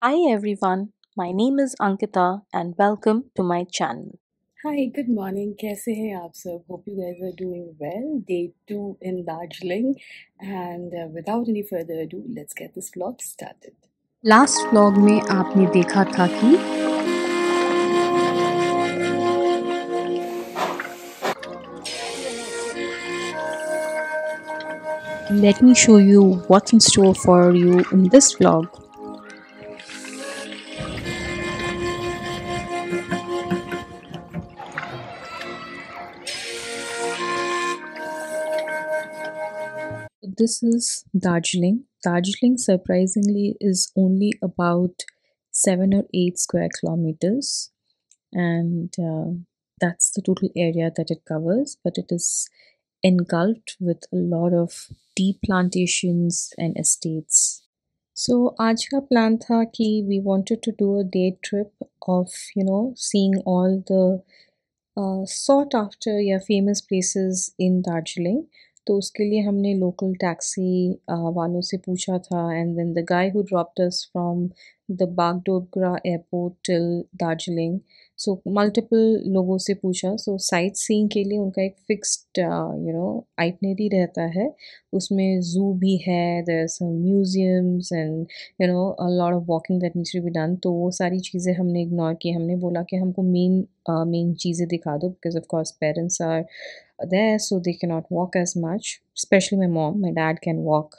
Hi everyone, my name is Ankita and welcome to my channel. Hi, good morning. कैसे हैं आप सब? Hope you guys are doing well. Day 2 in Darjeeling. And without any further ado, let's get this vlog started. Last vlog में आपने देखा था कि let me show you what's in store for you in this vlog. This is Darjeeling. Darjeeling surprisingly is only about 7 or 8 square kilometers, and that's the total area that it covers, but it is engulfed with a lot of tea plantations and estates. So आज का plan था कि we wanted to do a day trip of seeing all the sought after या famous places in Darjeeling. तो उसके लिए हमने local taxi वालों से पूछा था and then the guy who dropped us from the Bagdogra airport till Darjeeling. So multiple लोगों से पूछा. सो साइट सीइंग के लिए उनका एक फिक्स्ड आइटनरी रहता है. उसमें ज़ू भी है, there are some museums and a lot of walking that needs to be done. तो वो सारी चीज़ें हमने इग्नोर की. हमने बोला कि हमको मेन चीज़ें दिखा दो because of course parents are there so they cannot walk as much, especially my mom. My dad can walk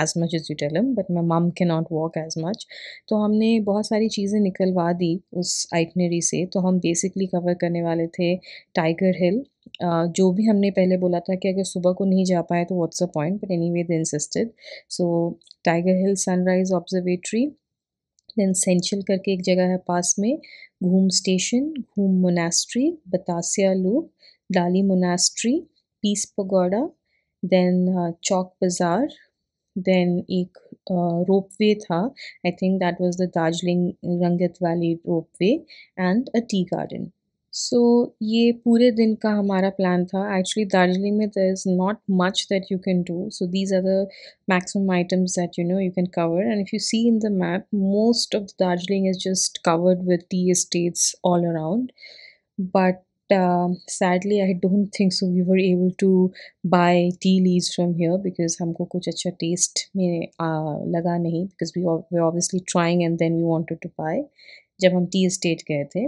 as much as you tell him, but my mom cannot walk as much. तो हमने बहुत सारी चीज़ें निकलवा दी उस itinerary से. तो हम बेसिकली कवर करने वाले थे टाइगर हिल. जो भी हमने पहले बोला था कि अगर सुबह को नहीं जा पाए तो what's the point, but anyway they insisted. So Tiger Hill sunrise observatory, then Senchal करके एक जगह है पास में, Ghoom station, Ghoom monastery, Batasia loop, Dali monastery, peace pagoda, then Chowk Bazaar, then एक रोपवे था. I think that was the Darjeeling Rangeet valley ropeway and a tea garden. So ये पूरे दिन का हमारा प्लान था. एक्चुअली दार्जिलिंग में there is not much that you can do. So these are the maximum items that you can cover. And if you see in the map, most of the Darjeeling is just covered with tea estates all around. But sadly I don't think so we were able to buy tea leaves from here because हमको कुछ अच्छा taste में लगा नहीं, because we were obviously trying and then we wanted to buy जब हम T estate गए थे.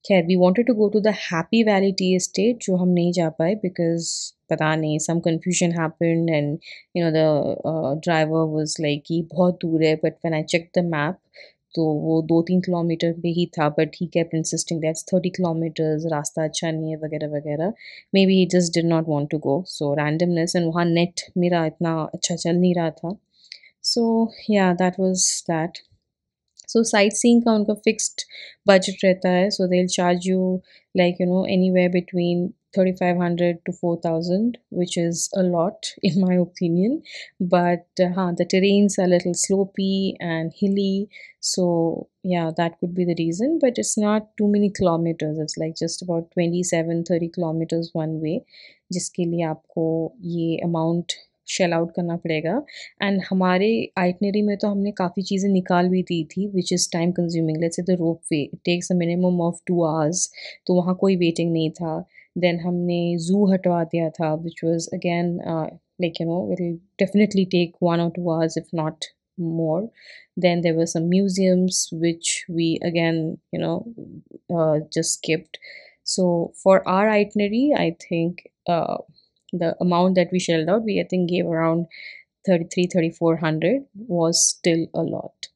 खैर, we wanted to go to the Happy Valley Tea Estate, जो हम नहीं जा पाए बिकॉज़ पता नहीं some confusion happened and the driver was like कि बहुत दूर है. But when I checked the map तो वो 2-3 किलोमीटर पे ही था, but he kept insisting that's 30 kilometres, रास्ता अच्छा नहीं है वगैरह वगैरह. Maybe he just did not want to go. So randomness, and वहाँ नेट मेरा इतना अच्छा चल नहीं रहा था. So yeah that was that. So sightseeing का उनका फिक्स्ड बजट रहता है. So they will charge you like anywhere between 3500 to 4000, which is a lot in my opinion. But the terrains are a little slopy and hilly, so yeah, that could be the reason. But it's not too many kilometers. It's like just about 27-30 kilometers one way, जिसके लिए आपको ये amount shell out करना पड़ेगा. And हमारे itinerary में तो हमने काफ़ी चीज़ें निकाल भी दी थी which is time consuming. Let's say the ropeway, it takes a minimum of 2 hours, तो वहाँ कोई वेटिंग नहीं था. देन हमने ज़ू हटवा दिया था which was again like will definitely take 1 or 2 hours if not more. Then there were some museums which we again just skipped. So for our itinerary, I think the amount that we shelled out, we I think gave around 33-3400, was still a lot.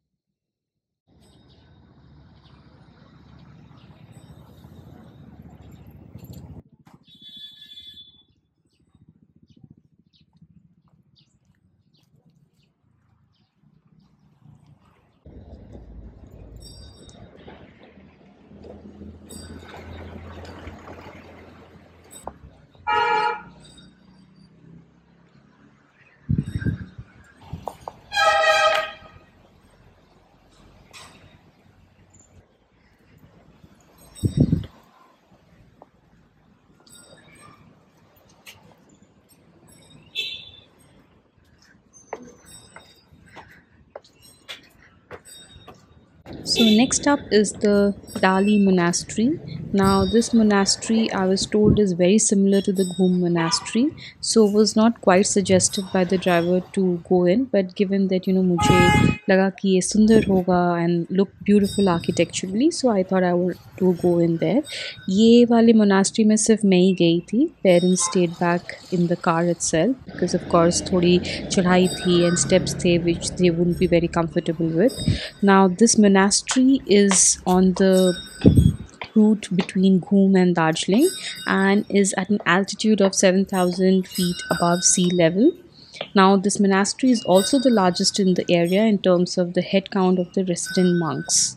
So next up is the Dali Monastery. Now this monastery I was told is very similar to the Ghum Monastery, so was not quite suggested by the driver to go in. But given that मुझे लगा कि ये सुंदर होगा and look beautiful architecturally, so I thought I would to go in there. ये वाले monastery में सिर्फ मैं ही गई थी. Parents stayed back in the car itself because of course थोड़ी चढ़ाई थी and steps थे which they wouldn't be very comfortable with. Now this monastery is on the route between Ghum and Darjeeling and is at an altitude of 7,000 feet above sea level. Now, this monastery is also the largest in the area in terms of the head count of the resident monks.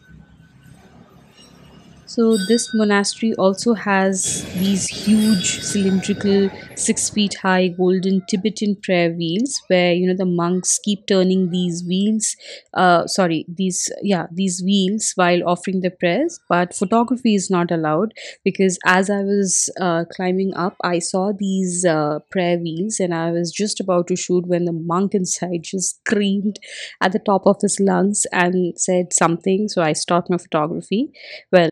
So this monastery also has these huge cylindrical 6 feet high golden Tibetan prayer wheels where the monks keep turning these wheels these wheels while offering the prayers, but photography is not allowed because as I was climbing up I saw these prayer wheels and I was just about to shoot when the monk inside just screamed at the top of his lungs and said something, so I stopped my photography. Well,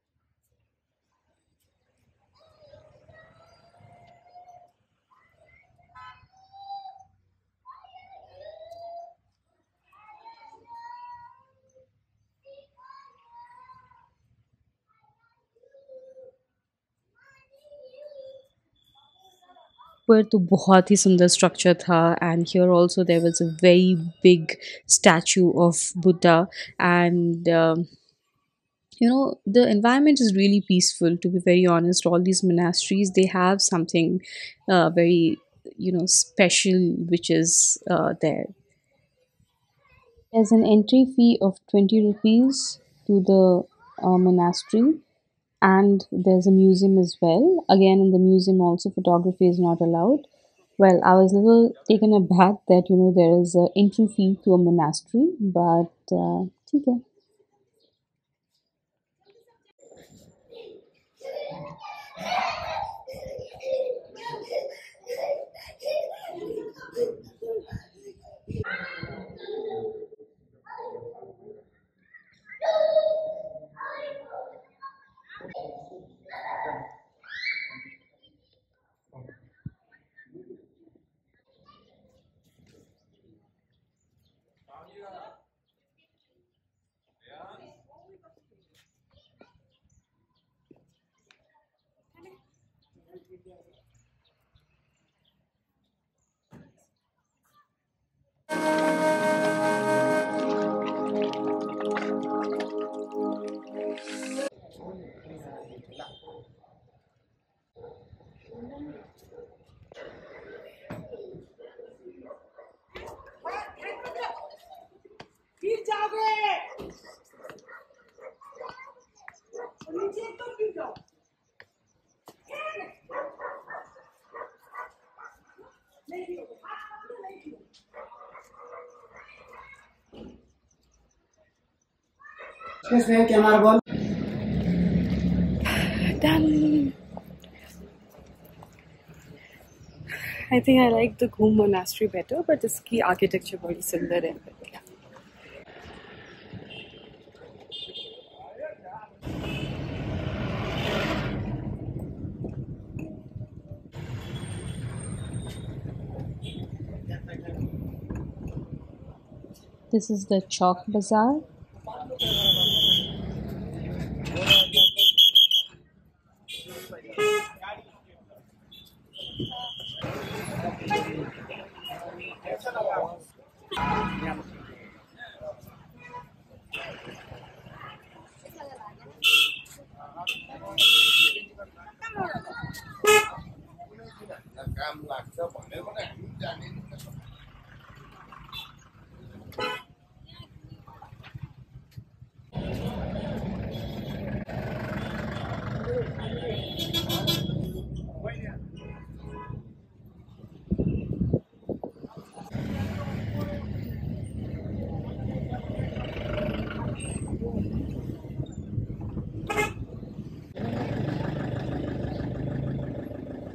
पर तो बहुत ही सुंदर structure था and here also there was a very big statue of Buddha and the environment is really peaceful, to be very honest. All these monasteries, they have something very special which is there. There's an entry fee of 20 rupees to the monastery, and there's a museum as well. Again, in the museum, also photography is not allowed. Well, I was never taken aback that there is an entry fee to a monastery, but ठीक है. Done. I think I like the Ghum Monastery better, but इसकी architecture बड़ी सुंदर है. This is the Chowk Bazaar.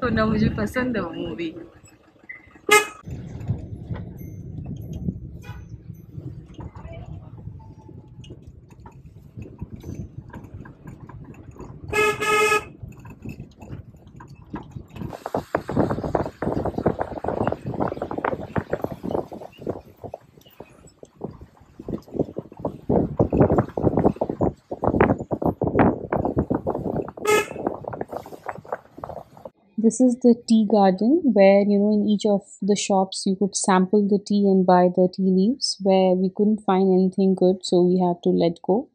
तो ना मुझे पसंद है वो movie. This is the tea garden where, in each of the shops you could sample the tea and buy the tea leaves. Where we couldn't find anything good, so we had to let go.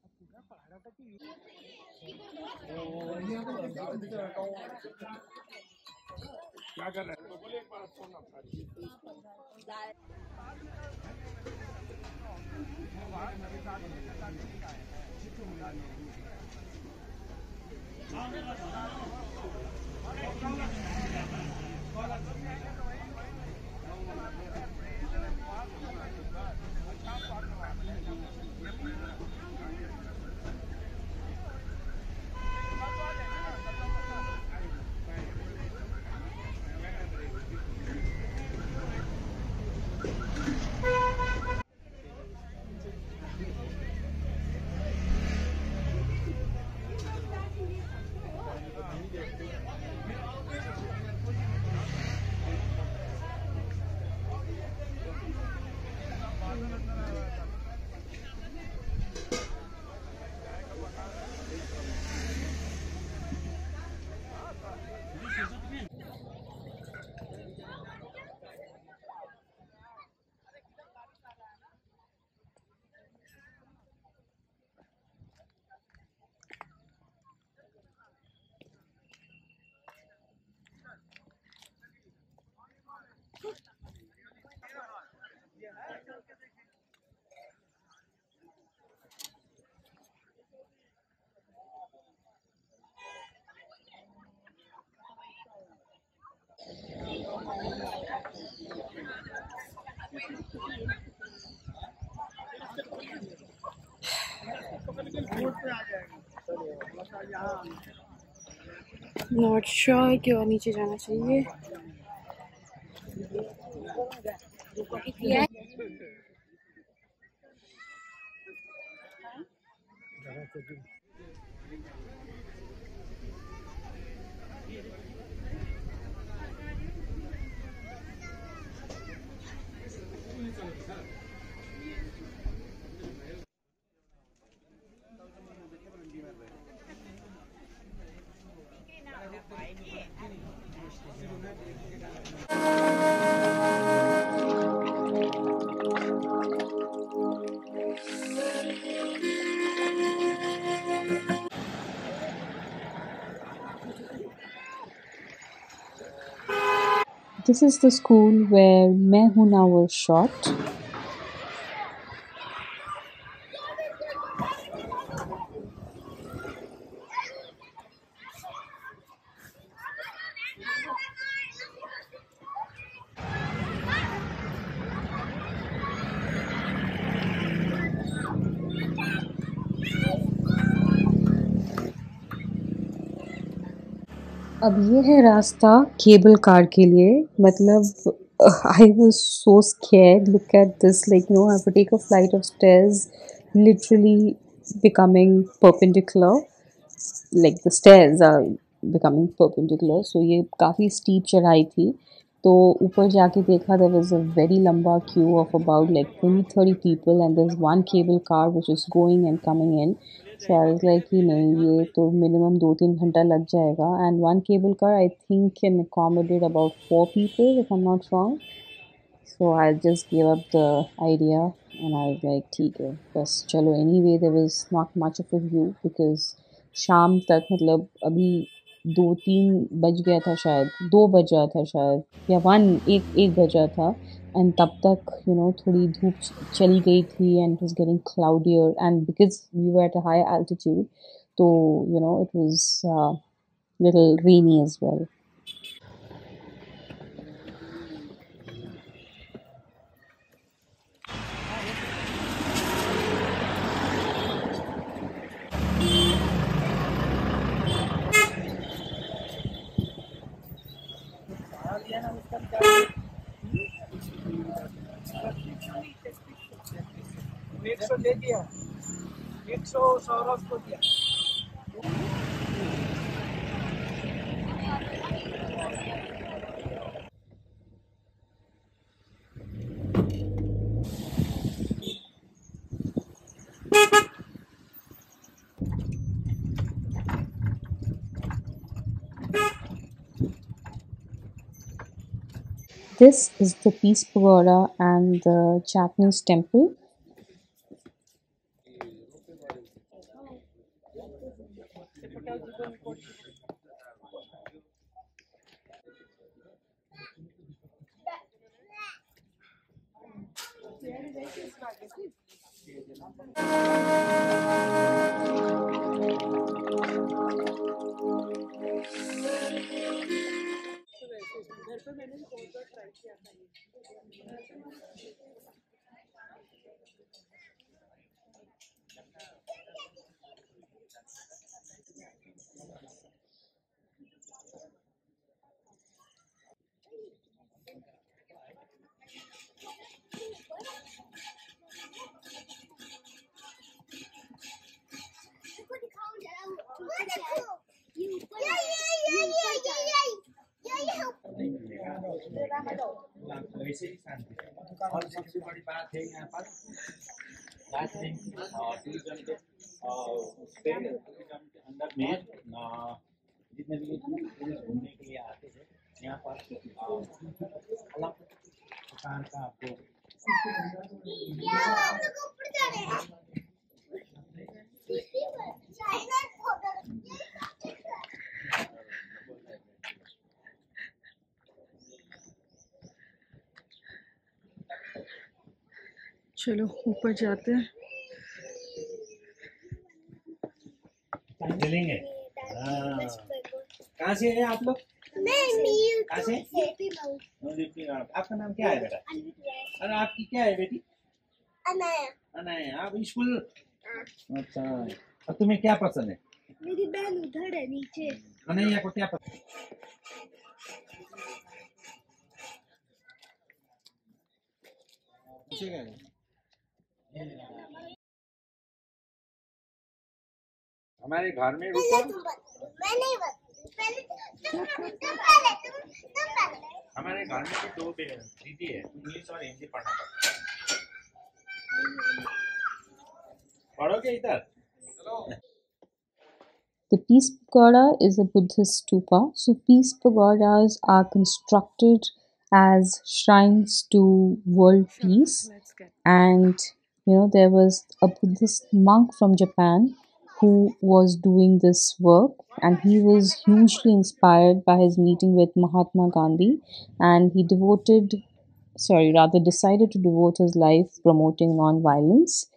Not sure कि और नीचे जाना चाहिए. This is the school where Main Hoon Na was shot. अब ये है रास्ता cable car के लिए. मतलब I was so scared. Look at this, like, I have to take a flight of stairs, literally becoming perpendicular. Like the stairs are becoming perpendicular. So ये काफ़ी steep चढ़ाई थी. तो ऊपर जाके देखा, there was a very लंबा queue of about like 20-30 people, and there's one cable car which is going and coming in. So I was like कि नहीं, ये तो minimum 2-3 घंटा लग जाएगा. And one cable car I think can accommodate about 4 people if I'm not wrong. So I just gave up the idea and I was like ठीक है बस चलो. Anyway there was not much of a view because शाम तक, मतलब अभी 2-3 बज गया था शायद, 2 बजा था शायद, या 1 बजा था. एंड तब तक थोड़ी धूप चली गई थी and it was getting cloudier and because we were at a high altitude, तो it was little rainy as well. दे दिया 100 सौरभ को दिया. this is the Peace Pagoda and the Japanese temple. और सबसे बड़ी बात है यहाँ पर दार्जिलिंग टूरिज्म के अंदर में जितने भी टूरिस्ट घूमने के लिए आते हैं यहाँ पर अलग प्रकार का आपको चलो ऊपर जाते हैं। चलेंगे। कहाँ से हैं आप लोग? कहाँ से? आपका नाम क्या है बेटा? और आपकी क्या है बेटी? अनाया। आप स्कूल? अच्छा। और तुम्हें क्या पसंद है? मेरी बहन उधर है नीचे। अनैया को क्या पसंद? हमारे घर में रुको। मैं नहीं पहले हमारे घर में भी दो दीदी है, इंग्लिश और हिंदी पढ़ना पड़ता है। पढ़ोगे इधर? The Peace Pagoda is a Buddhist stupa. So peace pagodas are constructed as shrines to world peace. And there was a Buddhist monk from Japan who was doing this work, and he was hugely inspired by his meeting with Mahatma Gandhi, and he decided to devote his life promoting non-violence.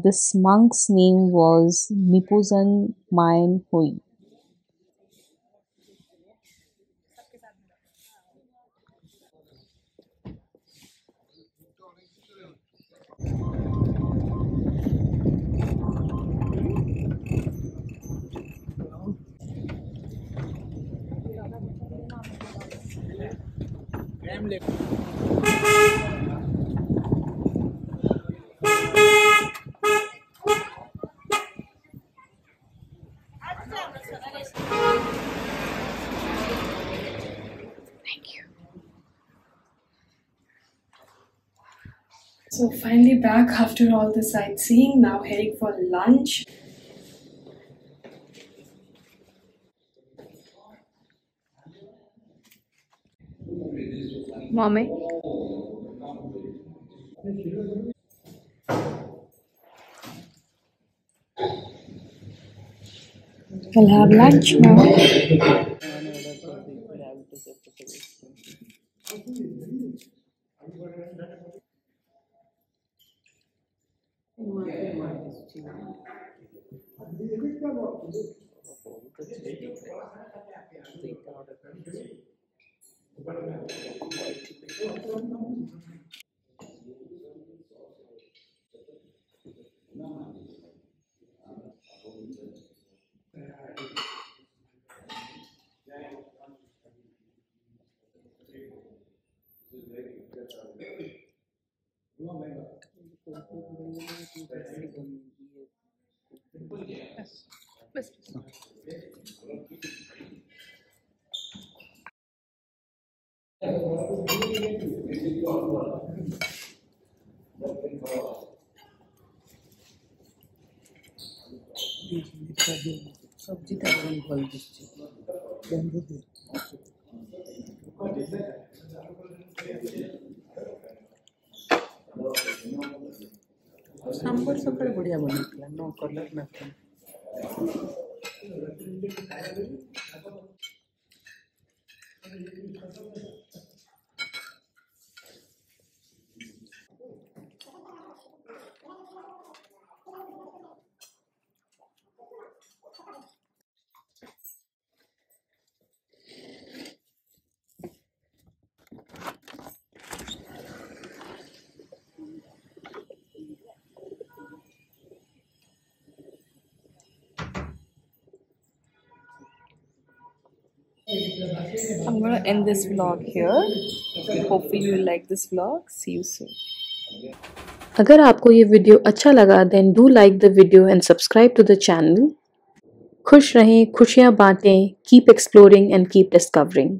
This monk's name was Nipozan Maen Hui. So finally back after all the sightseeing, now heading for lunch. Mommy. We'll have lunch now. सब्जी का रंग भल दिसছে सांबर सकाळी बढिया बनवला no colour nothing. I'm gonna end this vlog here. Hopefully you like this vlog. See you soon. अगर आपको ये वीडियो अच्छा लगा then do like the video and subscribe to the channel. खुश रहें, खुशियाँ बांटें, keep exploring and keep discovering.